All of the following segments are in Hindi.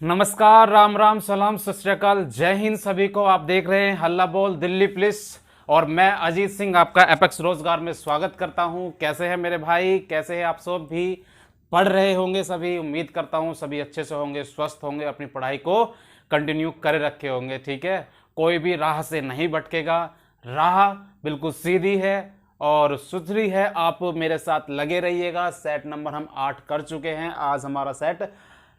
नमस्कार, राम राम, सलाम, सत श्री अकाल, जय हिंद सभी को। आप देख रहे हैं हल्ला बोल दिल्ली पुलिस और मैं अजीत सिंह आपका एपेक्स रोजगार में स्वागत करता हूं। कैसे हैं मेरे भाई, कैसे हैं आप सब? भी पढ़ रहे होंगे सभी, उम्मीद करता हूं सभी अच्छे से होंगे, स्वस्थ होंगे, अपनी पढ़ाई को कंटिन्यू करे रखे होंगे। ठीक है, कोई भी राह से नहीं भटकेगा, राह बिल्कुल सीधी है और सुथरी है। आप मेरे साथ लगे रहिएगा। सेट नंबर हम 8 कर चुके हैं, आज हमारा सेट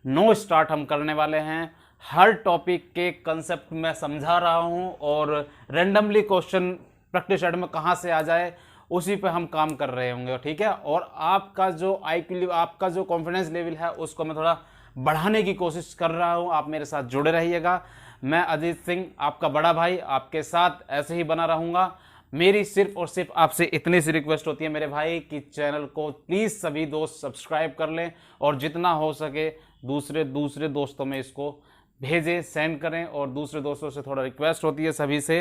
9 स्टार्ट हम करने वाले हैं। हर टॉपिक के कंसेप्ट में समझा रहा हूं और रेंडमली क्वेश्चन प्रैक्टिस सेट में कहां से आ जाए उसी पे हम काम कर रहे होंगे। ठीक है, और आपका जो IQ, आपका जो कॉन्फिडेंस लेवल है उसको मैं थोड़ा बढ़ाने की कोशिश कर रहा हूं। आप मेरे साथ जुड़े रहिएगा। मैं अजीत सिंह आपका बड़ा भाई आपके साथ ऐसे ही बना रहूंगा। मेरी सिर्फ और सिर्फ आपसे इतनी सी रिक्वेस्ट होती है मेरे भाई कि चैनल को प्लीज़ सभी दोस्त सब्सक्राइब कर लें और जितना हो सके दूसरे दोस्तों में इसको भेजें, सेंड करें। और दूसरे दोस्तों से थोड़ा रिक्वेस्ट होती है सभी से,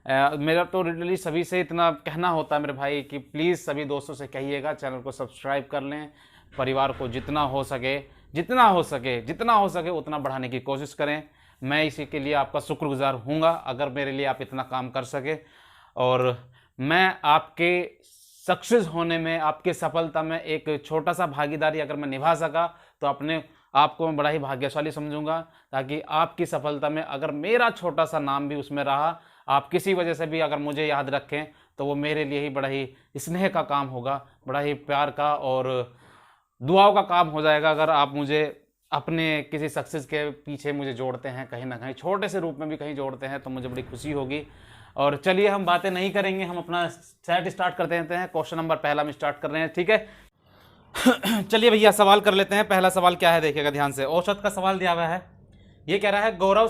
मेरा तो लिटरली सभी से इतना कहना होता है मेरे भाई कि प्लीज़ सभी दोस्तों से कहिएगा चैनल को सब्सक्राइब कर लें। परिवार को जितना हो सके उतना बढ़ाने की कोशिश करें। मैं इसी के लिए आपका शुक्रगुजार हूँगा अगर मेरे लिए आप इतना काम कर सके। और मैं आपके सक्सेस होने में, आपके सफलता में एक छोटा सा भागीदारी अगर मैं निभा सका तो अपने आपको मैं बड़ा ही भाग्यशाली समझूंगा। ताकि आपकी सफलता में अगर मेरा छोटा सा नाम भी उसमें रहा, आप किसी वजह से भी अगर मुझे याद रखें तो वो मेरे लिए ही बड़ा ही स्नेह का काम होगा, बड़ा ही प्यार का और दुआओं का काम हो जाएगा। अगर आप मुझे अपने किसी सक्सेस के पीछे मुझे जोड़ते हैं, कहीं ना कहीं छोटे से रूप में भी कहीं जोड़ते हैं तो मुझे बड़ी खुशी होगी। और चलिए हम बातें नहीं करेंगे, हम अपना सेट स्टार्ट कर देते हैं। क्वेश्चन नंबर पहला हम स्टार्ट कर रहे हैं। ठीक है, चलिए भैया सवाल कर लेते हैं। पहला सवाल क्या है देखिएगा ध्यान से। औसत का सवाल दिया हुआ है। ये कह रहा है गौरव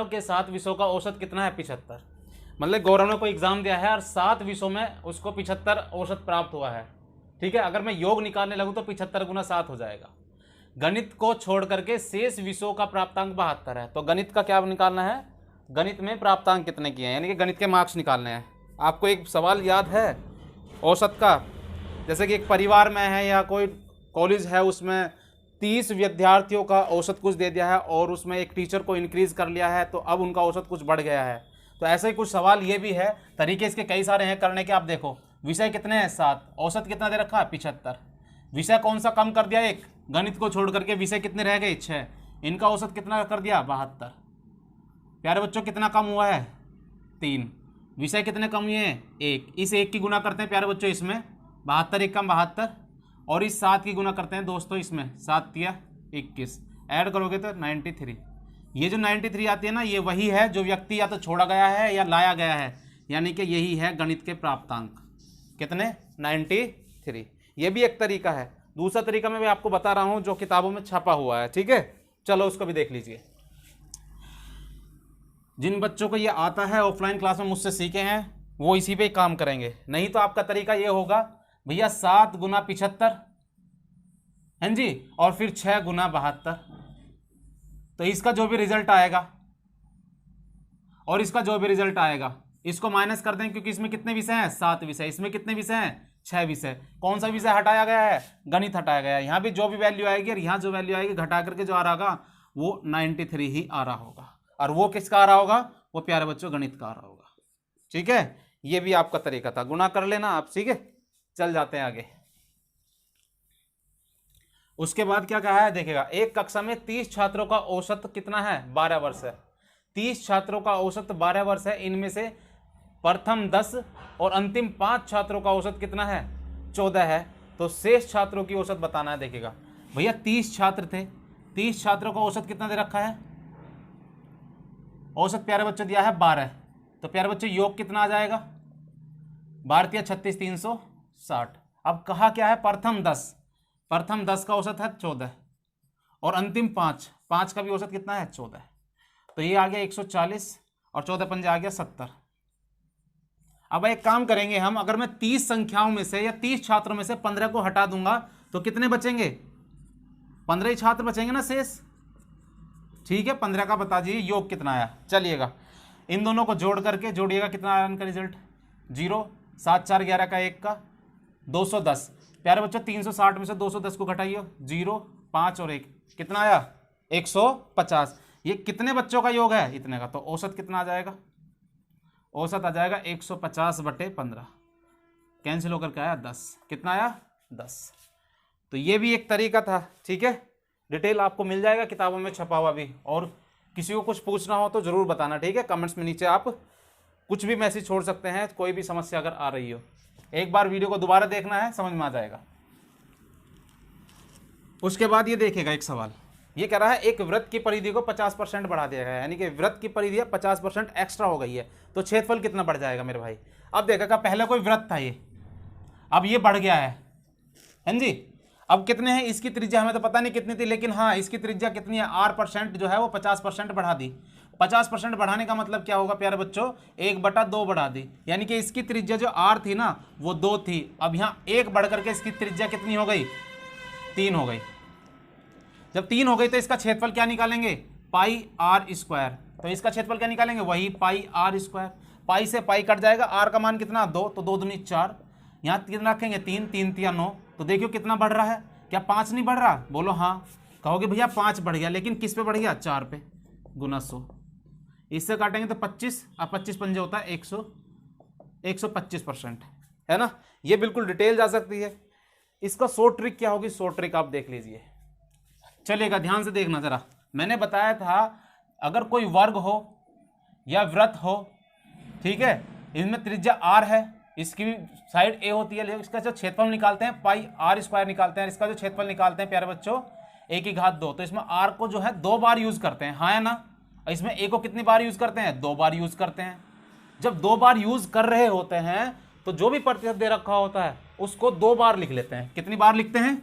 के 7 विषयों का औसत कितना है? 75। मतलब गौरव ने कोई एग्जाम दिया है और 7 विषयों में उसको 75 औसत प्राप्त हुआ है। ठीक है, अगर मैं योग निकालने लगूँ तो 75 गुना 7 हो जाएगा। गणित को छोड़ करके शेष विषयों का प्राप्तांक 72 है। तो गणित का क्या निकालना है? गणित में प्राप्तांक कितने किए हैं, यानी कि गणित के मार्क्स निकालने हैं। आपको एक सवाल याद है औसत का? जैसे कि एक परिवार में है या कोई कॉलेज है, उसमें 30 विद्यार्थियों का औसत कुछ दे दिया है और उसमें एक टीचर को इंक्रीज कर लिया है तो अब उनका औसत कुछ बढ़ गया है। तो ऐसे ही कुछ सवाल ये भी है। तरीके इसके कई सारे हैं करने के। आप देखो, विषय कितने हैं? 7, औसत कितना दे रखा है? 75। विषय कौन सा कम कर दिया? एक। गणित को छोड़ करके विषय कितने रह गए? 6। इनका औसत कितना कर दिया? 72। प्यारे बच्चों कितना कम हुआ है? 3। विषय कितने कम हुए हैं? 1। इस 1 की गुना करते हैं प्यारे बच्चों इसमें, 72 1 कम 72, और इस 7 की गुना करते हैं दोस्तों इसमें, 7 तिया 21, ऐड करोगे तो 93। ये जो 93 आती है ना, ये वही है जो व्यक्ति या तो छोड़ा गया है या लाया गया है, यानी कि यही है गणित के प्राप्तांक। कितने? 93। ये भी एक तरीका है। दूसरा तरीका मैं भी आपको बता रहा हूँ जो किताबों में छपा हुआ है। ठीक है, चलो उसको भी देख लीजिए। जिन बच्चों को ये आता है, ऑफलाइन क्लास में मुझसे सीखे हैं, वो इसी पे काम करेंगे। नहीं तो आपका तरीका ये होगा भैया 7 गुना 75, हैं जी, और फिर 6 गुना 72। तो इसका जो भी रिजल्ट आएगा और इसका जो भी रिजल्ट आएगा इसको माइनस कर दें, क्योंकि इसमें कितने विषय हैं? 7 विषय। इसमें कितने विषय हैं? 6 विषय। कौन सा विषय हटाया गया है? गणित हटाया गया है। यहाँ भी जो भी वैल्यू आएगी और यहाँ जो वैल्यू आएगी घटा करके जो आ रहा होगा वो 93 ही आ रहा होगा। और वो किसका आ रहा होगा? वो प्यारे बच्चों गणित का आ रहा होगा। ठीक है, ये भी आपका तरीका था, गुना कर लेना आप। ठीक है, चल जाते हैं आगे। उसके बाद क्या कहा है देखिएगा, एक कक्षा में 30 छात्रों का औसत कितना है? 12 वर्ष है। 30 छात्रों का औसत 12 वर्ष है। इनमें से प्रथम 10 और अंतिम 5 छात्रों का औसत कितना है? 14 है। तो शेष छात्रों की औसत बताना है। देखिएगा भैया 30 छात्र थे, 30 छात्रों का औसत कितना दे रखा है? औसत प्यारे बच्चों दिया है 12। तो प्यारे बच्चों योग कितना आ जाएगा? 12 36 360। अब कहा क्या है? प्रथम 10 का औसत है 14 और अंतिम 5 का भी औसत कितना है? 14। तो ये आ गया 140 और 14 पंजे आ गया 70। अब एक काम करेंगे हम, अगर मैं 30 संख्याओं में से या 30 छात्रों में से 15 को हटा दूंगा तो कितने बचेंगे? 15 ही छात्र बचेंगे ना शेष। ठीक है, 15 का बता दीजिए योग कितना आया। चलिएगा इन दोनों को जोड़ करके जोड़िएगा, कितना आया इनका रिजल्ट? 0। 7 4 11 का 1 का 210। प्यारे बच्चों 360 में से 210 को घटाइए, 0 5 और 1 कितना आया? 150। ये कितने बच्चों का योग है? इतने का। तो औसत कितना आ जाएगा? औसत आ जाएगा 150/15। कैंसिल होकर क्या आया? 10। कितना आया? 10। तो ये भी एक तरीका था, ठीक है। डिटेल आपको मिल जाएगा किताबों में छपा हुआ भी। और किसी को कुछ पूछना हो तो ज़रूर बताना, ठीक है। कमेंट्स में नीचे आप कुछ भी मैसेज छोड़ सकते हैं, कोई भी समस्या अगर आ रही हो। एक बार वीडियो को दोबारा देखना है, समझ में आ जाएगा। उसके बाद ये देखेगा एक सवाल, ये कह रहा है एक वृत्त की परिधि को 50% बढ़ा दिया गया है, यानी कि वृत्त की परिधि 50% एक्स्ट्रा हो गई है, तो क्षेत्रफल कितना बढ़ जाएगा मेरे भाई? अब देखेगा पहले कोई वृत्त था ये, अब ये बढ़ गया है जी। अब कितने हैं इसकी त्रिज्या? हमें तो पता नहीं कितनी थी, लेकिन हाँ इसकी त्रिज्या कितनी है? R% जो है वो 50% बढ़ा दी। 50% बढ़ाने का मतलब क्या होगा प्यारे बच्चों? 1/2 बढ़ा दी, यानी कि इसकी त्रिज्या जो R थी ना वो 2 थी, अब यहाँ 1 बढ़ करके इसकी त्रिज्या कितनी हो गई? 3 हो गई। जब 3 हो गई तो इसका क्षेत्रफल क्या निकालेंगे? πr²। तो इसका क्षेत्रफल क्या निकालेंगे? वही πr²। पाई से पाई कट जाएगा, r का मान कितना? 2, तो 2 दूनी 4, यहाँ कितना रखेंगे? 3, 3 तिया 9। तो देखियो कितना बढ़ रहा है, क्या 5 नहीं बढ़ रहा? बोलो हाँ। कहोगे भैया 5 बढ़ गया, लेकिन किस पे बढ़ गया? 4 पे, गुना 100। इससे काटेंगे तो 25, अब 25 पंजे होता है 125%, है ना। ये बिल्कुल डिटेल जा सकती है। इसका 100 ट्रिक क्या होगी? 100 ट्रिक आप देख लीजिए, चलेगा। ध्यान से देखना जरा। मैंने बताया था अगर कोई वर्ग हो या वृत्त हो, ठीक है, इसमें त्रिज्या r है, इसकी भी साइड a होती है, इसका जो क्षेत्रफल निकालते हैं πr² निकालते हैं, इसका जो क्षेत्रफल निकालते हैं प्यारे बच्चों 1/2। तो इसमें r को जो है 2 बार यूज करते हैं, हाँ या ना। इसमें a को कितनी बार यूज करते हैं? 2 बार यूज करते हैं। जब 2 बार यूज कर रहे होते हैं तो जो भी प्रतिशत दे रखा होता है उसको 2 बार लिख लेते हैं। कितनी बार लिखते हैं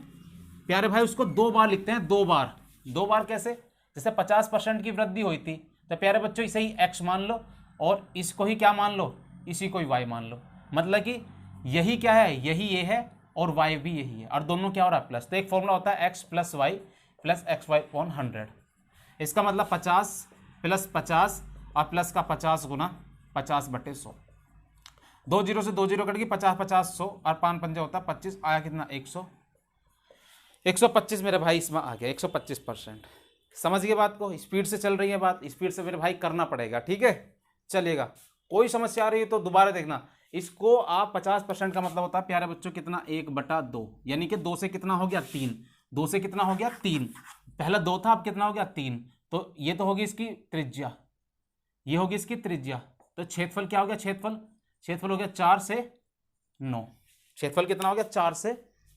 प्यारे भाई? उसको 2 बार लिखते हैं। 2 बार। 2 बार कैसे? जैसे 50% की वृद्धि हुई थी, तो प्यारे बच्चों इसे ही x मान लो और इसको ही क्या मान लो? इसी को ही y मान लो। मतलब कि यही क्या है? यही ये है और y भी यही है, और दोनों क्या हो रहा है? प्लस। तो एक फॉर्मूला होता है x + y + xy/100। इसका मतलब 50 + 50 और प्लस का 50 गुना 50/100। 2 जीरो से 2 जीरो कट गई, 50 50 100 और 5 पंजे होता है 25। आया कितना? 100। 125 मेरे भाई इसमें आ गया, 125%। समझ गए बात को? स्पीड से चल रही है बात, स्पीड से मेरे भाई करना पड़ेगा, ठीक है। चलेगा। कोई समस्या आ रही है तो दोबारा देखना। इसको आप 50% का मतलब होता है प्यारे बच्चों कितना? 1/2, यानी कि 2 से कितना हो गया? 3। 2 से कितना हो गया? 3। पहला 2 था, अब कितना हो गया? 3। तो ये तो होगी इसकी त्रिज्या, ये होगी इसकी त्रिज्या। तो क्षेत्रफल क्या हो गया? क्षेत्रफल हो गया 4 से 9। क्षेत्रफल कितना हो गया? 4 से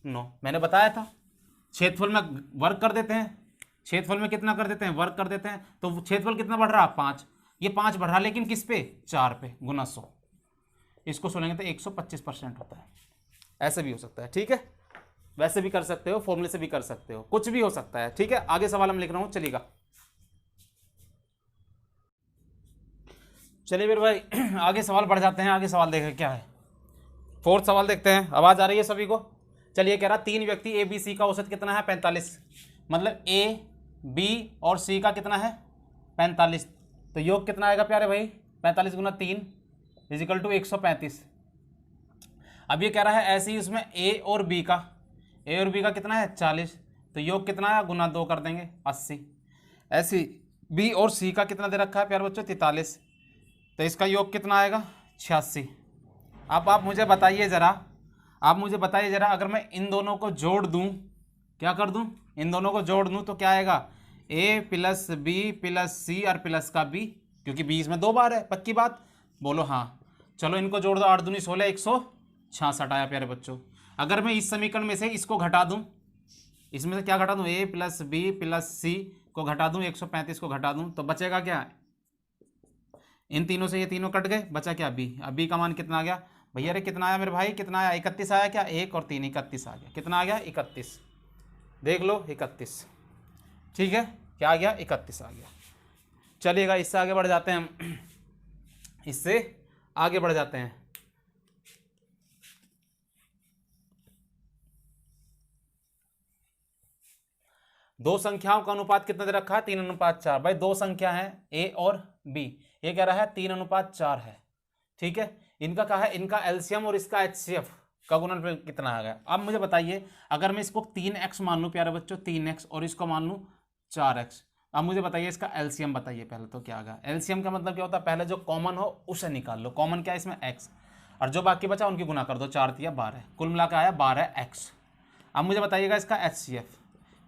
9। मैंने बताया था क्षेत्रफल में वर्ग कर देते हैं, क्षेत्रफल में कितना कर देते हैं? वर्ग कर देते हैं। तो क्षेत्रफल कितना बढ़ रहा है? 5। ये 5 बढ़ रहा है, लेकिन किस पे? 4 पे, गुना 100। इसको सुनेंगे तो 125% होता है। ऐसे भी हो सकता है, ठीक है। वैसे भी कर सकते हो, फॉर्मूले से भी कर सकते हो, कुछ भी हो सकता है, ठीक है। आगे सवाल हम लिख रहा हूं, चलिएगा। चलिए मेरे भाई आगे सवाल बढ़ जाते हैं। आगे सवाल देखें क्या है। 4th सवाल देखते हैं। आवाज आ रही है सभी को? चलिए, कह रहा 3 व्यक्ति ए बी सी का औसत कितना है? 45। मतलब ए बी और सी का कितना है? 45। तो योग कितना आएगा प्यारे भाई? 45 गुना 3 = 135। अब ये कह रहा है ऐसे ही उसमें ए और बी का कितना है? 40। तो योग कितना है? गुना 2 कर देंगे, 80। ऐसे बी और सी का कितना दे रखा है प्यारे बच्चों? 43। तो इसका योग कितना आएगा? 86। अब आप मुझे बताइए ज़रा, अगर मैं इन दोनों को जोड़ दूं, क्या कर दूं? इन दोनों को जोड़ दूं तो क्या आएगा? a + b + c और प्लस का b, क्योंकि b इसमें 2 बार है। पक्की बात? बोलो हाँ। चलो इनको जोड़ दो। 8 दूनी 16, 166 आया प्यारे बच्चों। अगर मैं इस समीकरण में से इसको घटा दूं, इसमें से क्या घटा दूं? a + b + c को घटा दूं, 135 को घटा दूं, तो बचेगा क्या? इन तीनों से ये तीनों कट गए, बचा क्या? b। अब b का मान कितना आ गया भैया? अरे कितना आया मेरे भाई? कितना आया? 31 आया क्या? 1 और 3 31 आ गया। कितना आ गया? 31। देख लो, 31। ठीक है, क्या आ गया? 31 आ गया। चलिएगा, इससे आगे बढ़ जाते हैं हम। इससे आगे बढ़ जाते हैं। दो संख्याओं का अनुपात कितना दे रखा है? 3:4। भाई दो संख्या है ए और बी, ये कह रहा है 3:4 है, ठीक है। इनका कहा है इनका एलसीएम और इसका एचसीएफ का गुणनफल कितना आ गया। अब मुझे बताइए, अगर मैं इसको 3x मान लूँ प्यारे बच्चों, 3x, और इसको मान लूँ 4x, अब मुझे बताइए इसका एलसीएम बताइए पहले तो क्या आएगा। एलसीएम का मतलब क्या होता है, पहले जो कॉमन हो उसे निकाल लो। कॉमन क्या है इसमें, एक्स, और जो बाकी बचा उनकी गुना कर दो, 4 तिया 12, कुल मिला के आया 12x। अब मुझे बताइएगा इसका एचसीएफ।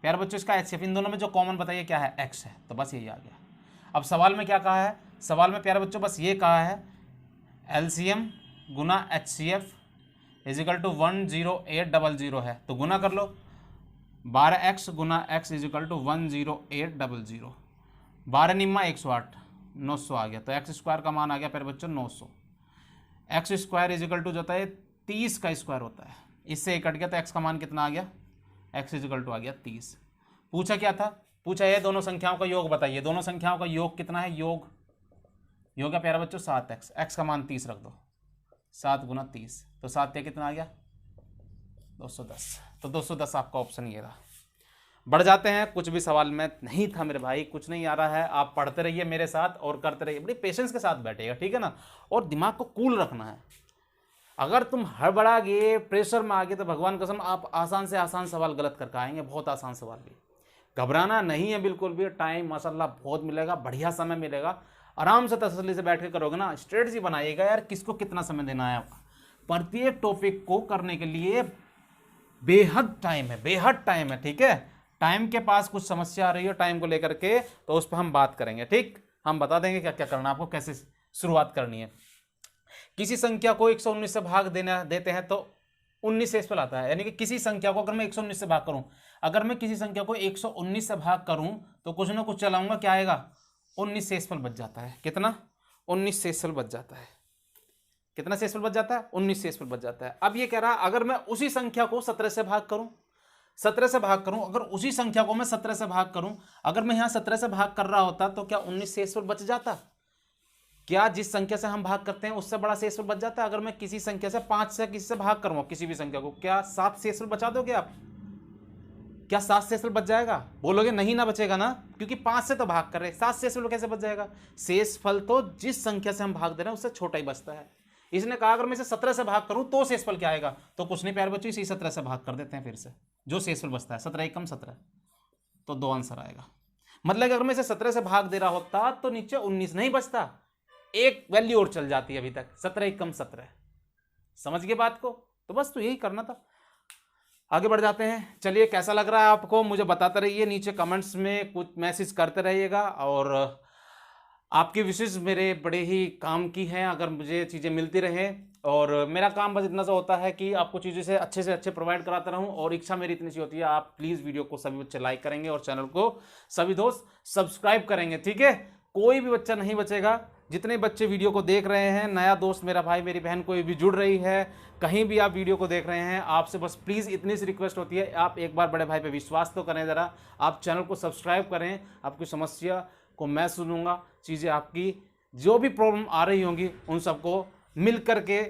प्यारे बच्चों इसका एचसीएफ, इन दोनों में जो कॉमन बताइए क्या है, x है, तो बस यही आ गया। अब सवाल में क्या कहा है, सवाल में प्यारे बच्चों बस ये कहा है एलसीएम गुना एचसीएफ इजिकल टू 10800 है, तो गुना कर लो। 12x गुना x इजिकल टू 10800, 12 निम्मा 108, 900 आ गया। तो एक्स स्क्वायर का मान आ गया प्यारे बच्चों 900। एक्स स्क्वायर इजिकल टू जो होता है 30 का स्क्वायर होता है, इससे कट गया तो एक्स का मान कितना आ गया, एक्स इजिकल टू आ गया 30। पूछा क्या था, पूछा ये दोनों संख्याओं का योग बताइए। दोनों संख्याओं का योग कितना है, योग है प्यारे बच्चों 7x, एक्स का मान 30 रख दो, 7 गुना 30, तो 7 कितना आ गया 210। तो 210 आपका ऑप्शन ये रहा। बढ़ जाते हैं, कुछ भी सवाल में नहीं था मेरे भाई, कुछ नहीं आ रहा है, आप पढ़ते रहिए मेरे साथ और करते रहिए, बड़ी पेशेंस के साथ बैठेगा, ठीक है ना, और दिमाग को कूल रखना है। अगर तुम हड़बड़ा गए, प्रेशर में आ गए, तो भगवान कसम आप आसान से आसान सवाल गलत करके आएंगे, बहुत आसान सवाल भी। घबराना नहीं है बिल्कुल भी, टाइम माशाल्लाह बहुत मिलेगा, बढ़िया समय मिलेगा, आराम से तसल्ली से बैठ के करोगे ना, स्ट्रेटजी बनाइएगा यार किसको कितना समय देना है। प्रत्येक टॉपिक को करने के लिए बेहद टाइम है, बेहद टाइम है, ठीक है। टाइम के पास कुछ समस्या आ रही है टाइम को लेकर के, तो उस पर हम बात करेंगे, ठीक। हम बता देंगे क्या क्या करना आपको, कैसे शुरुआत करनी है। किसी संख्या को 119 से भाग देते हैं तो 19 से इसमें आता है, यानी कि किसी संख्या को अगर मैं 119 से भाग करूं, अगर मैं किसी संख्या को 119 से भाग करूं तो कुछ ना कुछ चलाऊंगा, क्या आएगा 19 शेषफल बच जाता है। कितना, 19 शेषफल बच जाता है। कितना शेषफल बच जाता है, 19 शेषफल बच जाता है। अब ये कह रहा अगर मैं उसी संख्या को 17 से भाग करूं, 17 से भाग करूं, अगर उसी संख्या को मैं 17 से भाग करूं, अगर मैं यहां 17 से भाग कर रहा होता तो क्या 19 शेषफल बच जाता। क्या जिस संख्या से हम भाग करते हैं उससे बड़ा शेषफल बच जाता है। अगर मैं किसी संख्या से 5 से किसी से भाग करूंगा किसी भी संख्या को, क्या 7 शेषफल बचा दोगे आप, क्या 7 शेषफल बच जाएगा, बोलोगे नहीं ना बचेगा ना, क्योंकि 5 से तो भाग कर रहे, 7 शेषफल कैसे बच जाएगा। शेषफल तो जिस संख्या से हम भाग दे रहे हैं उससे छोटा ही बचता है। इसने कहा अगर मैं इसे 17 से भाग करूं तो शेषफल क्या आएगा, तो कुछ नहीं प्यारे बच्चों, इसी 17 से भाग कर देते हैं फिर से, जो शेषफल बचता है 17 एकम 17, तो 2 आंसर आएगा। मतलब अगर मैं इसे 17 से भाग दे रहा होता तो नीचे 19 नहीं बचता, एक वैल्यू और चल जाती है अभी तक, 17 एकम 17। समझ गए बात को, तो बस तो यही करना था। आगे बढ़ जाते हैं, चलिए कैसा लग रहा है आपको मुझे बताते रहिए, नीचे कमेंट्स में कुछ मैसेज करते रहिएगा। और आपकी विशेष मेरे बड़े ही काम की हैं, अगर मुझे चीज़ें मिलती रहें, और मेरा काम बस इतना सा होता है कि आपको चीज़ें से अच्छे प्रोवाइड कराता रहूं, और इच्छा मेरी इतनी सी होती है आप प्लीज़ वीडियो को सभी बच्चे लाइक करेंगे और चैनल को सभी दोस्त सब्सक्राइब करेंगे, ठीक है। कोई भी बच्चा नहीं बचेगा, जितने बच्चे वीडियो को देख रहे हैं, नया दोस्त मेरा भाई मेरी बहन कोई भी जुड़ रही है, कहीं भी आप वीडियो को देख रहे हैं, आपसे बस प्लीज़ इतनी सी रिक्वेस्ट होती है, आप एक बार बड़े भाई पे विश्वास तो करें ज़रा, आप चैनल को सब्सक्राइब करें, आपकी समस्या को मैं सुनूंगा, चीज़ें आपकी जो भी प्रॉब्लम आ रही होंगी उन सबको मिल करके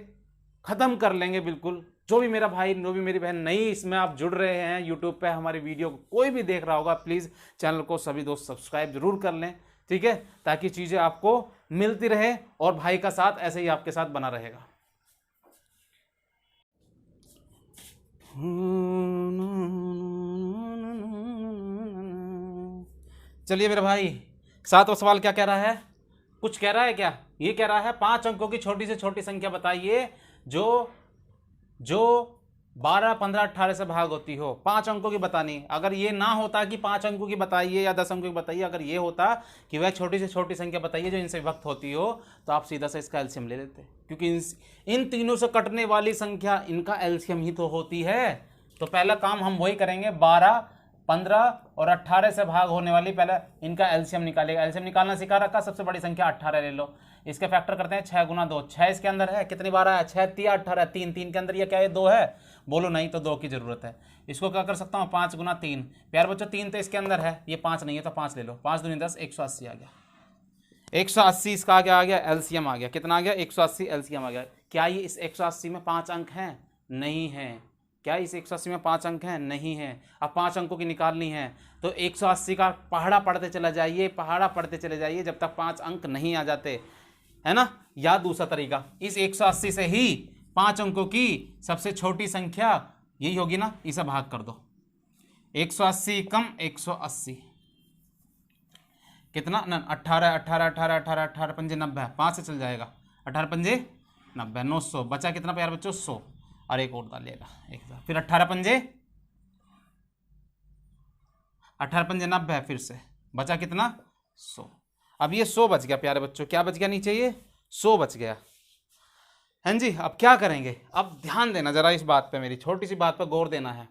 ख़त्म कर लेंगे बिल्कुल। जो भी मेरा भाई जो भी मेरी बहन नई इसमें आप जुड़ रहे हैं यूट्यूब पे हमारी वीडियो कोई भी देख रहा होगा, प्लीज़ चैनल को सभी दोस्त सब्सक्राइब जरूर कर लें, ठीक है, ताकि चीज़ें आपको मिलती रहे और भाई का साथ ऐसे ही आपके साथ बना रहेगा। चलिए मेरे भाई, 7वां सवाल क्या कह रहा है, कुछ कह रहा है क्या, ये कह रहा है 5 अंकों की छोटी से छोटी संख्या बताइए जो 12, 15, 18 से भाग होती हो। 5 अंकों की बतानी, अगर ये ना होता कि 5 अंकों की बताइए या 10 अंकों की बताइए, अगर ये होता कि वह छोटी से छोटी संख्या बताइए जो इनसे विभक्त होती हो, तो आप सीधा से इसका एलसीएम ले लेते, क्योंकि इन तीनों से कटने वाली संख्या इनका एलसीएम ही तो होती है। तो पहला काम हम वही करेंगे, 12, 15 और 18 से भाग होने वाली पहले इनका एलसीएम निकालेगा। एलसीएम निकालना सिखा रखा, सबसे बड़ी संख्या 18 ले लो, इसके फैक्टर करते हैं 6 गुना 2, 6 इसके अंदर है, कितनी बार है 6 तिया 18, 3 के अंदर ये क्या है 2 है, बोलो नहीं तो 2 की जरूरत है। इसको क्या कर सकता हूँ 5 गुना 3, प्यार बच्चों 3 तो इसके अंदर है, ये 5 नहीं है तो 5 ले लो, 5 दूनी 10, 180 आ गया, 180 इसका आगे आ गया, एलसीएम आ गया, कितना आ गया 180 एलसीएम आ गया। क्या ये इस 180 में 5 अंक हैं, नहीं है। क्या इस 180 में 5 अंक हैं, नहीं है। अब 5 अंकों की निकालनी है तो 180 का पहाड़ा पढ़ते चला जाइए, पहाड़ा पढ़ते चले जाइए जब तक 5 अंक नहीं आ जाते, है ना। या दूसरा तरीका, इस 180 से ही 5 अंकों की सबसे छोटी संख्या यही होगी ना, इसे भाग कर दो, 180 कम 180, कितना ना 18 18 18 18 18 पंजे 90, 5 से चल जाएगा, 18 पंजे 90, 900 बचा कितना प्यारे बच्चों 100, और एक और डालिएगा 1000, फिर 18 पंजे 90 फिर से बचा कितना 100। अब ये 100 बच गया प्यारे बच्चों, क्या बच गया नीचे, ये 100 बच गया। हैं जी, अब क्या करेंगे, अब ध्यान देना जरा इस बात पे, मेरी छोटी सी बात पर गौर देना है।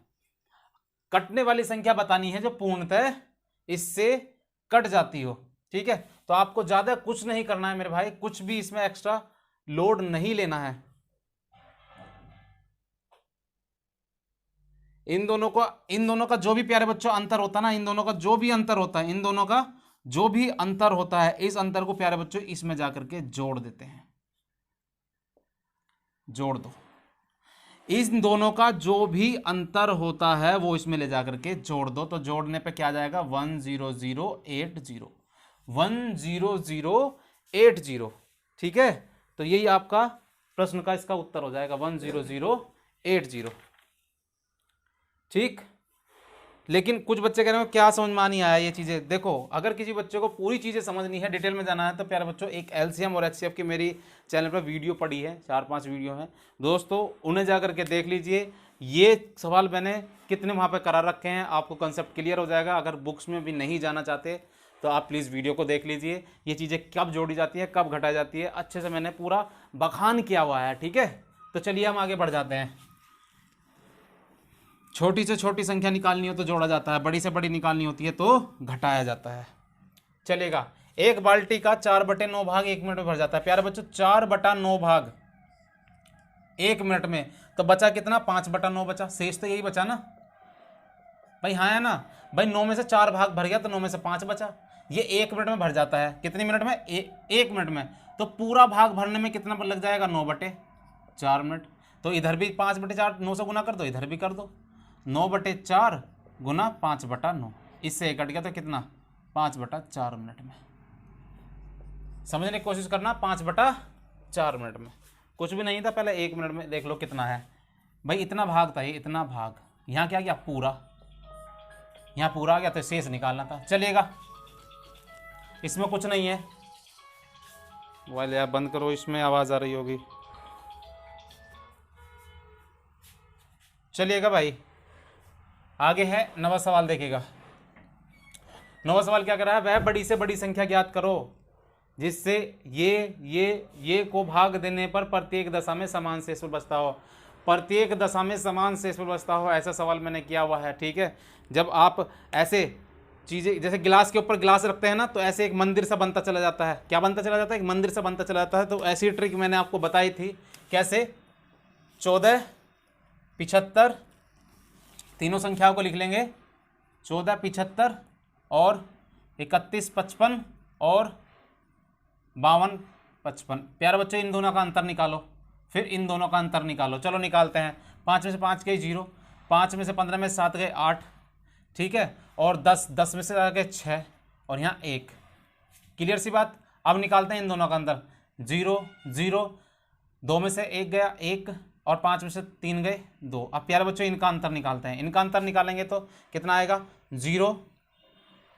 कटने वाली संख्या बतानी है जो पूर्णतः इससे कट जाती हो, ठीक है। तो आपको ज्यादा कुछ नहीं करना है मेरे भाई, कुछ भी इसमें एक्स्ट्रा लोड नहीं लेना है। इन दोनों का जो भी प्यारे बच्चों अंतर होता है ना, इन दोनों का जो भी अंतर होता है, इन दोनों का जो भी अंतर होता है, इस अंतर को प्यारे बच्चों इसमें जाकर के जोड़ देते हैं, जोड़ दो। इन दोनों का जो भी अंतर होता है वो इसमें ले जाकर के जोड़ दो, तो जोड़ने पे क्या जाएगा 10080, 10080, ठीक है। तो यही आपका प्रश्न का इसका उत्तर हो जाएगा 10080, ठीक। लेकिन कुछ बच्चे कह रहे हो क्या समझ में नहीं आया ये चीज़ें। देखो, अगर किसी बच्चे को पूरी चीज़ें समझनी है, डिटेल में जाना है, तो प्यारे बच्चों एक एलसीएम और एचसीएफ की मेरी चैनल पर वीडियो पड़ी है, 4-5 वीडियो हैं दोस्तों, उन्हें जा करके देख लीजिए। ये सवाल मैंने कितने वहाँ पे करा रखे हैं, आपको कंसेप्ट क्लियर हो जाएगा। अगर बुक्स में भी नहीं जाना चाहते तो आप प्लीज़ वीडियो को देख लीजिए, ये चीज़ें कब जोड़ी जाती है, कब घटाई जाती है, अच्छे से मैंने पूरा बखान किया हुआ है, ठीक है। तो चलिए हम आगे बढ़ जाते हैं। छोटी से छोटी संख्या निकालनी हो तो जोड़ा जाता है, बड़ी से बड़ी निकालनी होती है तो घटाया जाता है। चलेगा, एक बाल्टी का 4/9 भाग 1 मिनट में भर जाता है प्यारे बच्चों, 4/9 भाग 1 मिनट में, तो बचा कितना 5/9 बचा, शेष तो यही बचा ना भाई, हाँ है ना भाई। 9 में से 4 भाग भर गया तो 9 में से 5 बचा। ये 1 मिनट में भर जाता है, कितनी मिनट में 1 मिनट में, तो पूरा भाग भरने में कितना लग जाएगा 9/4 मिनट। तो इधर भी 5/4 9 से गुना कर दो, इधर भी कर दो, 9/4 गुना 5/9, इससे कट गया तो कितना 5/4 मिनट में। समझने की कोशिश करना, 5/4 मिनट में कुछ भी नहीं था पहले, 1 मिनट में देख लो कितना है भाई, इतना भाग था, ये इतना भाग, यहाँ क्या गया पूरा, यहाँ पूरा आ गया तो शेष निकालना था। चलिएगा, इसमें कुछ नहीं है। मोबाइल आप बंद करो, इसमें आवाज़ आ रही होगी। चलिएगा भाई, आगे है 9वां सवाल, देखिएगा 9वां सवाल क्या कर रहा है, वह बड़ी से बड़ी संख्या ज्ञात करो जिससे ये को भाग देने पर प्रत्येक दशा में समान शेषफल बचता हो, प्रत्येक दशा में समान शेषफल बचता हो, ऐसा सवाल मैंने किया हुआ है, ठीक है। जब आप ऐसे चीज़ें जैसे गिलास के ऊपर गिलास रखते हैं ना, तो ऐसे एक मंदिर सा बनता चला जाता है, क्या बनता चला जाता है, एक मंदिर सा बनता चला जाता है। तो ऐसी ट्रिक मैंने आपको बताई थी, कैसे 14 75, तीनों संख्याओं को लिख लेंगे, 14 75 और 31 55 और 52 55। प्यारे बच्चों, इन दोनों का अंतर निकालो, फिर इन दोनों का अंतर निकालो। चलो निकालते हैं। 5 में से 5 गए 0, 5 में से 15 में 7 गए 8, ठीक है, और 10 में से आ गए 6, और यहाँ 1। क्लियर सी बात। अब निकालते हैं इन दोनों का अंतर, 0 0, 2 में से 1 गया 1, और 5 में से 3 गए 2। अब प्यारे बच्चों इनका अंतर निकालते हैं, इनका अंतर निकालेंगे तो कितना आएगा 0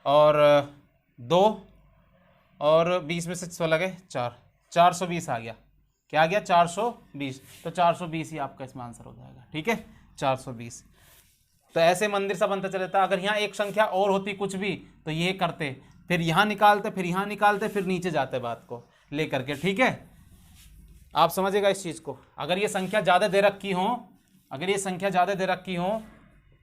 और 2 और 20 में से 16 गए 4, 420 आ गया। क्या आ गया 420, तो 420 ही आपका इसमें आंसर हो जाएगा, ठीक है 420। तो ऐसे मंदिर सा बनता चलता। अगर यहाँ एक संख्या और होती कुछ भी तो ये करते, फिर यहाँ निकालते, फिर यहाँ निकालते, फिर नीचे जाते बात को लेकर के, ठीक है। आप समझिएगा इस चीज़ को। अगर ये संख्या ज़्यादा दे रखी हो, अगर ये संख्या ज़्यादा दे रखी हो,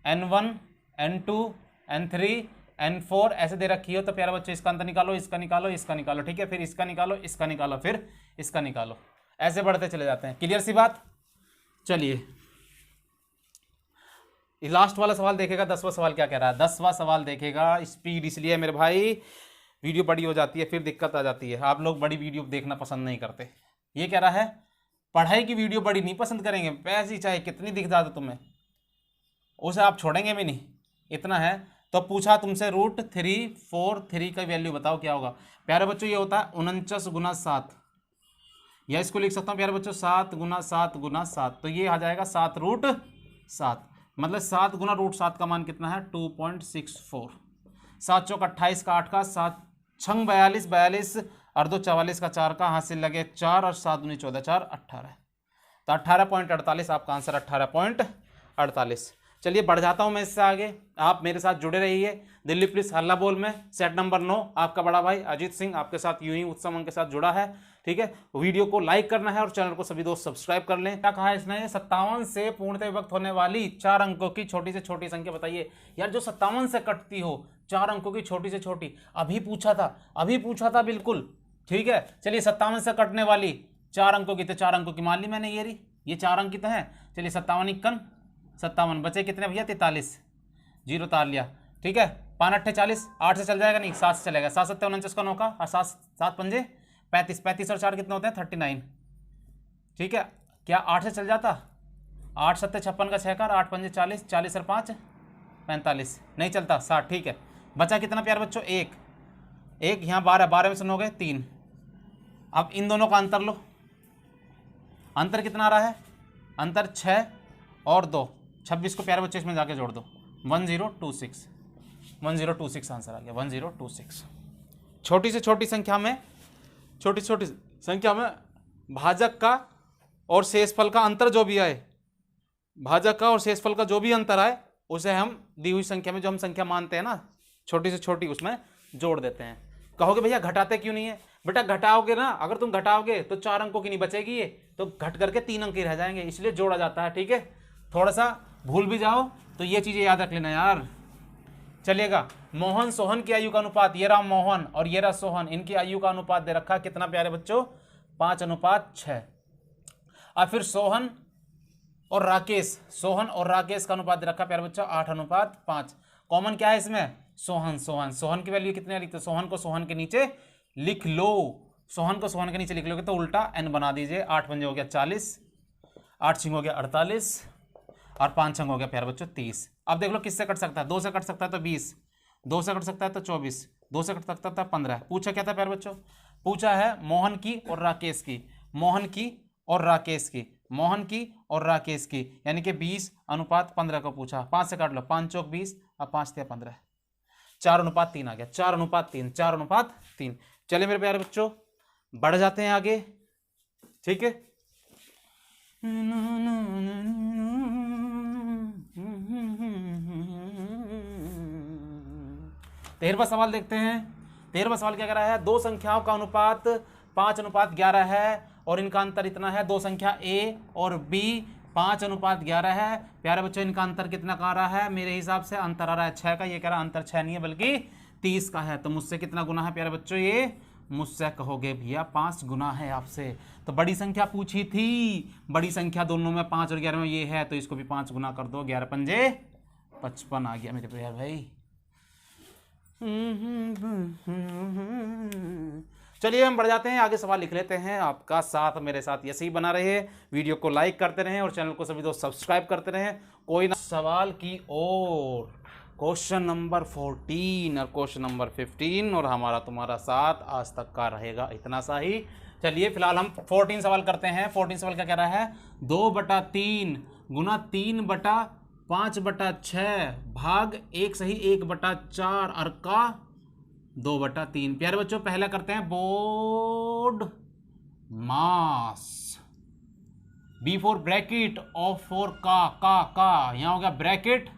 n1 n2 n3 n4 ऐसे दे रखी हो, तो प्यारे बच्चे इसका अंतर निकालो, इसका निकालो, इसका निकालो, ठीक है, फिर इसका निकालो, इसका निकालो, फिर इसका निकालो, ऐसे बढ़ते चले जाते हैं। क्लियर सी बात। चलिए लास्ट वाला सवाल देखेगा, 10वां सवाल क्या कह रहा है। 10वां सवाल देखेगा, स्पीड इसलिए मेरे भाई वीडियो बड़ी हो जाती है, फिर दिक्कत आ जाती है, आप लोग बड़ी वीडियो देखना पसंद नहीं करते। ये कह रहा है पढ़ाई की वीडियो बड़ी नहीं पसंद करेंगे, पैसे चाहे कितनी दिख जाए तुम्हें, उसे आप छोड़ेंगे भी नहीं, इतना है। तो पूछा तुमसे √343 का वैल्यू बताओ क्या होगा। प्यारे बच्चों ये होता है 49 गुना 7, या इसको लिख सकता हूँ प्यारे बच्चों 7 गुना 7 गुना 7, तो ये आ जाएगा 7√7, मतलब 7 गुना √7 का मान कितना है 2.64। 7 चौक 28 का 8 का 7 छंग 42, 42 और 2 44 का 4 का हासिल लगे 4 और 7 दूनी 14, 4 18। तो 18.48 आपका आंसर 18.48। चलिए बढ़ जाता हूं मैं इससे आगे, आप मेरे साथ जुड़े रहिए। दिल्ली पुलिस हल्ला बोल में सेट नंबर 9 आपका बड़ा भाई अजीत सिंह आपके साथ यूं ही उत्सव अंक के साथ जुड़ा है। ठीक है, वीडियो को लाइक करना है और चैनल को सभी दोस्त सब्सक्राइब कर लें। क्या कहा है इसने, 57 से पूर्णतः विभक्त होने वाली 4 अंकों की छोटी से छोटी संख्या बताइए। यार जो 57 से कटती हो 4 अंकों की छोटी से छोटी, अभी पूछा था बिल्कुल। ठीक है, चलिए 57 से कटने वाली 4 अंकों की, तो 4 अंकों की मान ली मैंने ये 4 अंक की तो है। चलिए 57 51 57 बचे कितने भैया 43, जीरो तार लिया। ठीक है, 5 8 40, 8 से चल जाएगा नहीं 7 से चलेगा, 7 7 49 का 9 का और 7 7 पंजे 35, 35 और 4 कितने होते हैं 39। ठीक है, क्या 8 से चल जाता, 8 7 56 का 6 का, 8 पंजे 40, 40 और 5 45, नहीं चलता 60। ठीक है, बचा कितना प्यार बच्चों, एक यहाँ 12, 12 में से 9 गए 3। अब इन दोनों का अंतर लो, अंतर कितना आ रहा है, अंतर 6 और 2, 26 को प्यारे बच्चे इसमें जाके जोड़ दो, 1026, 1026 आंसर आ गया 1026। छोटी से छोटी संख्या में भाजक का और शेषफल का अंतर जो भी आए, भाजक का और शेषफल का जो भी अंतर आए उसे हम दी हुई संख्या में जो हम संख्या मानते हैं ना छोटी से छोटी, उसमें जोड़ देते हैं। कहोगे भैया घटाते क्यों नहीं है, बेटा घटाओगे ना, अगर तुम घटाओगे तो 4 अंकों की नहीं बचेगी ये, तो घट करके 3 अंक ही रह जाएंगे, इसलिए जोड़ा जाता है। ठीक है, थोड़ा सा भूल भी जाओ तो ये चीजें याद रख लेना यार। चलिएगा, मोहन सोहन की आयु का अनुपात, ये रहा मोहन और ये रहा सोहन, इनकी आयु का अनुपात दे रखा कितना प्यारे बच्चों, 5:6। और फिर सोहन और राकेश का अनुपात दे रखा प्यारे बच्चों 8:5। कॉमन क्या है इसमें, सोहन की वैल्यू कितने लिखते, सोहन को सोहन के नीचे लिख लो, सोहन को सोहन के नीचे लिख लोगे तो उल्टा n बना दीजिए। 8 पंजे हो गया 40, 8 छिंग हो गया 48 और 5 छंग हो गया प्यारे बच्चों 30। अब देख लो किससे कट सकता है, 2 से कट सकता है तो 20, 2 से कट सकता है तो 24, 2 से कट सकता है तो 15। पूछा क्या था प्यारे बच्चों, पूछा है मोहन की और राकेश की, यानी कि 20:15 को पूछा। 5 से काट लो, 5 चौक 20 और 5 × 15, 4:3 आ गया, 4:3। चलिए मेरे प्यारे बच्चों बढ़ जाते हैं आगे। ठीक है, 13वां सवाल देखते हैं। 13वां सवाल क्या कह रहा है, दो संख्याओं का अनुपात 5:11 है और इनका अंतर इतना है, दो संख्या A और B 5:11 है। प्यारे बच्चों इनका अंतर कितना का आ रहा है, मेरे हिसाब से अंतर आ रहा है 6 का। ये कह रहा है अंतर 6 नहीं है बल्कि 30 का है। तो मुझसे कितना गुना है प्यारे बच्चों, ये मुझसे कहोगे भैया 5 गुना है आपसे। तो बड़ी संख्या पूछी थी, बड़ी संख्या दोनों में 5 और 11 में ये है, तो इसको भी 5 गुना कर दो, 11 पंजे 55 आ गया मेरे प्यारे भाई। चलिए हम बढ़ जाते हैं आगे, सवाल लिख लेते हैं। आपका साथ मेरे साथ ऐसे ही बना रहे, वीडियो को लाइक करते रहें और चैनल को सभी दोस्त सब्सक्राइब करते रहें। कोई ना सवाल की और क्वेश्चन नंबर 14 और क्वेश्चन नंबर 15 और हमारा तुम्हारा साथ आज तक का रहेगा इतना सा ही। चलिए फिलहाल हम 14 सवाल करते हैं। 14 सवाल क्या कह रहा है, 2/3 गुना 3/5/6 भाग 1 सही 1/4 और का 2/3। प्यारे बच्चों पहला करते हैं board mass, before bracket of four का यहां हो गया ब्रैकेट,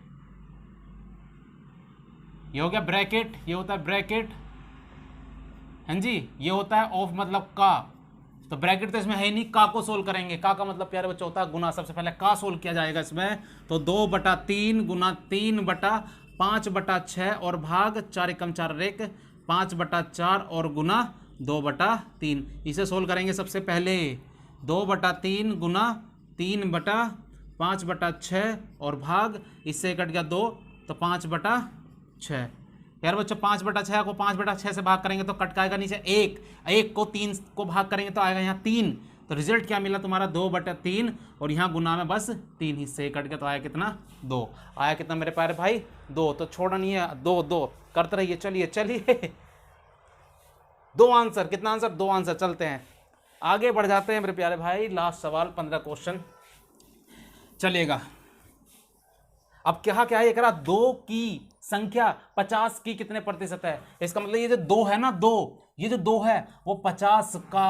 ये हो गया ब्रैकेट, ये होता है ब्रैकेट, हाँ जी, ये होता है ऑफ मतलब का, तो ब्रैकेट तो इसमें है नहीं, का को सोल्व करेंगे। का मतलब प्यारे बच्चों होता है गुना, सबसे पहले का सोल्व किया जाएगा इसमें। तो 2/3 गुना 3/5/6 और भाग 4 एकम 4 रेक 5/4 और गुना 2/3। इसे सोल्व करेंगे सबसे पहले। 2/3 गुना 3/5/6 और भाग, इससे कट गया 2 तो 5/6। यार बच्चों 5/6 को 5/6 से भाग करेंगे तो कट आएगा नीचे 1, 1 को 3 को भाग करेंगे तो आएगा यहाँ 3। तो रिजल्ट क्या मिला तुम्हारा 2/3 और यहाँ गुना में बस 3 हिस्से कट गया तो आया कितना 2। आया कितना मेरे प्यारे भाई 2। तो छोड़ा नहीं है, 2 करते रहिए। चलिए 2 आंसर, कितना आंसर 2 आंसर। चलते हैं आगे बढ़ जाते हैं मेरे प्यारे भाई, लास्ट सवाल 15 क्वेश्चन चलेगा। अब क्या है, ये कह रहा 2 की संख्या 50 की कितने प्रतिशत है, इसका मतलब ये जो 2 है ना, 2, ये जो 2 है वो 50 का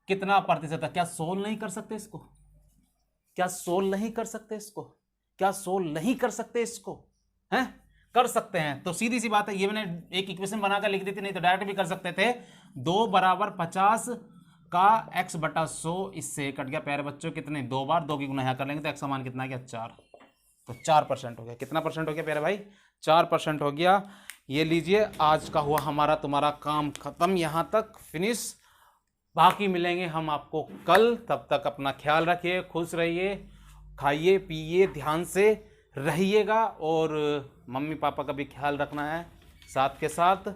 कितना प्रतिशत है। क्या सोल्व नहीं कर सकते इसको? क्या सोल्व नहीं कर सकते इसको? क्या सोल्व नहीं कर सकते इसको? हैं? कर सकते हैं। तो सीधी सी बात है, ये मैंने एक इक्वेशन बनाकर लिख दी थी, नहीं तो डायरेक्ट भी कर सकते थे। 2 बराबर 50 का x बटा 100, इससे कट गया प्यारे बच्चों कितने, 2 बार 2 की गुना यहाँ कर लेंगे तो x का मान कितना गया 4, तो 4% हो गया। कितना परसेंट हो गया प्यारे भाई? 4% हो गया। ये लीजिए, आज का हुआ हमारा तुम्हारा काम खत्म, यहाँ तक फिनिश। बाकी मिलेंगे हम आपको कल, तब तक अपना ख्याल रखिए, खुश रहिए, खाइए पिए, ध्यान से रहिएगा, और मम्मी पापा का भी ख्याल रखना है साथ के साथ,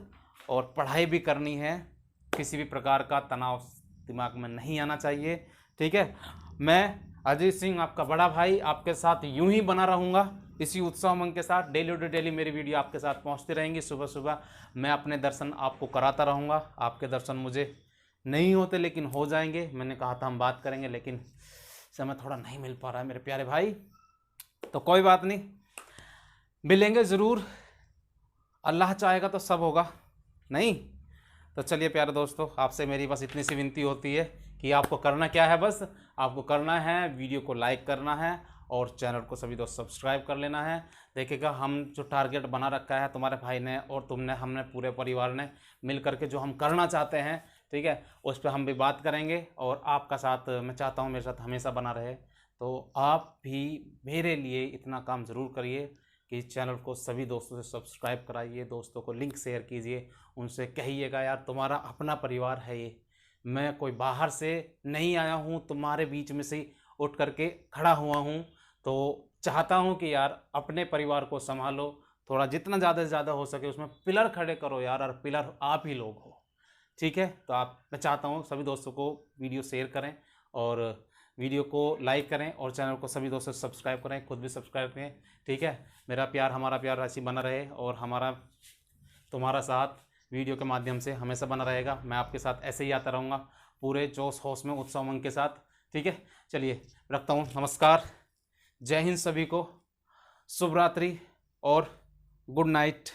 और पढ़ाई भी करनी है। किसी भी प्रकार का तनाव दिमाग में नहीं आना चाहिए, ठीक है। मैं अजय सिंह आपका बड़ा भाई आपके साथ यूं ही बना रहूँगा, इसी उत्साह उमंग के साथ। डेली टू डेली मेरी वीडियो आपके साथ पहुंचती रहेंगी। सुबह सुबह मैं अपने दर्शन आपको कराता रहूँगा। आपके दर्शन मुझे नहीं होते लेकिन हो जाएंगे। मैंने कहा था हम बात करेंगे, लेकिन समय थोड़ा नहीं मिल पा रहा है मेरे प्यारे भाई, तो कोई बात नहीं, मिलेंगे ज़रूर। अल्लाह चाहेगा तो सब होगा, नहीं तो चलिए प्यारे दोस्तों, आपसे मेरी बस इतनी सी विनती होती है कि आपको करना क्या है, बस आपको करना है वीडियो को लाइक करना है और चैनल को सभी दोस्त सब्सक्राइब कर लेना है। देखिएगा, हम जो टारगेट बना रखा है तुम्हारे भाई ने और तुमने, हमने पूरे परिवार ने मिल करके जो हम करना चाहते हैं, ठीक है, उस पर हम भी बात करेंगे। और आपका साथ मैं चाहता हूँ मेरे साथ हमेशा बना रहे, तो आप भी मेरे लिए इतना काम ज़रूर करिए कि चैनल को सभी दोस्तों से सब्सक्राइब कराइए, दोस्तों को लिंक शेयर कीजिए, उनसे कहिएगा यार तुम्हारा अपना परिवार है ये, मैं कोई बाहर से नहीं आया हूँ, तुम्हारे बीच में से उठ करके खड़ा हुआ हूँ, तो चाहता हूँ कि यार अपने परिवार को संभालो, थोड़ा जितना ज़्यादा से ज़्यादा हो सके उसमें पिलर खड़े करो यार, और पिलर आप ही लोग हो, ठीक है। तो मैं चाहता हूँ सभी दोस्तों को वीडियो शेयर करें और वीडियो को लाइक करें और चैनल को सभी दोस्तों सब्सक्राइब करें, खुद भी सब्सक्राइब करें, ठीक है। मेरा प्यार, हमारा प्यार ऐसी बना रहे और हमारा तुम्हारा साथ वीडियो के माध्यम से हमेशा बना रहेगा। मैं आपके साथ ऐसे ही आता रहूँगा पूरे जोश होश में, उत्साह उमंग के साथ, ठीक है। चलिए रखता हूँ, नमस्कार, जय हिंद सभी को, शुभ रात्रि और गुड नाइट।